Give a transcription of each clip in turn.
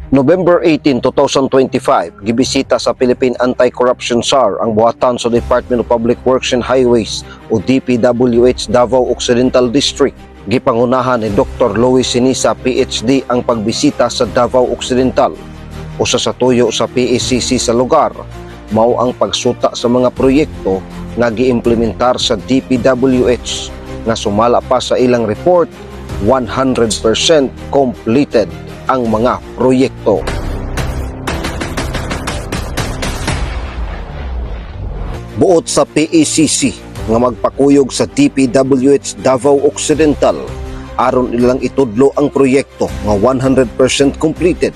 November 18, 2025, gibisita sa Philippine Anti-Corruption SAR ang buhatan sa Department of Public Works and Highways o DPWH Davao Occidental District. Gipangunahan ni Dr. Louis Sinisa, PhD, ang pagbisita sa Davao Occidental. Usa sa tuyo sa PACC sa lugar, mao ang pagsuta sa mga proyekto nga giimplementar sa DPWH nga sumala pa sa ilang report 100% completed ang mga proyekto. Buot sa PACC nga magpakuyog sa DPWH Davao Occidental aron ilang itudlo ang proyekto nga 100% completed.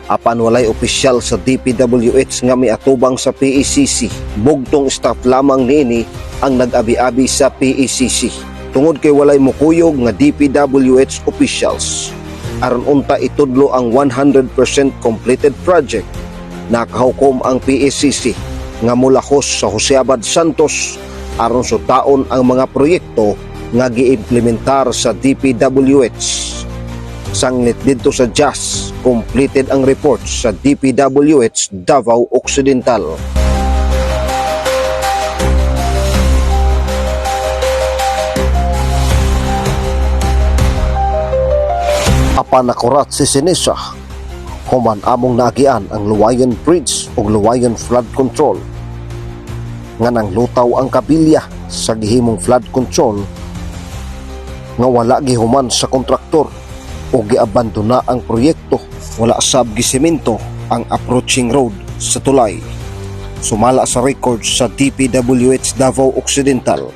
Apan walay opisyal sa DPWH nga miatubang sa PACC, bugtong staff lamang niini ang nag-abi-abi sa PACC. Tungod kay walay mukuyog nga DPWH officials, aron unta itudlo ang 100% completed project, nakahukom ang PACC nga mulahos sa Jose Abad Santos aron sutaon ang mga proyekto nga giimplementar sa DPWH. Sanglit dito sa JAS, completed ang report sa DPWH Davao Occidental. Apan nakurat si Sinisa, human among naagian ang Luwayan Bridge o Luwayan Flood Control. Nga nang lutaw ang kabilya sa gihimong flood control nga wala gihuman sa kontraktor o giabandona ang proyekto, wala sab gisemento ang approaching road sa tulay. Sumala sa record sa DPWH Davao Occidental,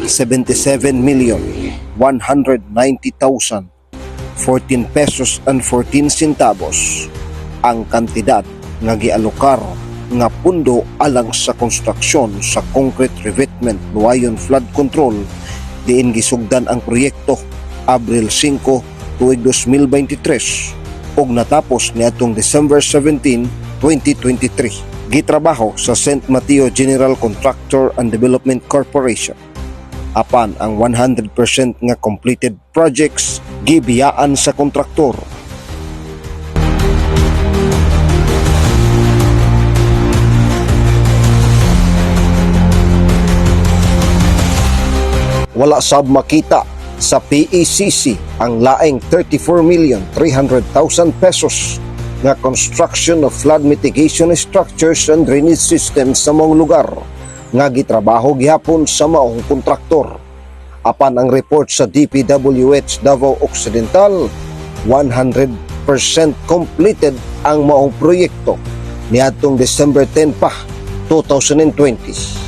77,190,014 pesos and 14 centavos ang kantidad nga gialokar nga pundo alang sa konstruksyon sa concrete revetment Luwayan Flood Control diin gisugdan ang proyekto Abril 5, tuig 2023 ug natapos niadtong December 17, 2023. Gitrabaho sa St. Mateo General Contractor and Development Corporation. Apan ang 100% nga completed projects gibiyaan sa kontraktor. Wala sab makita sa PACC ang laing 34,300,000 pesos nga construction of flood mitigation structures and drainage systems sa mga lugar nga gitrabaho gihapon sa maong kontraktor. Apan ang report sa DPWH Davao Occidental, 100% completed ang maong proyekto niadtong December 10 pa, 2020.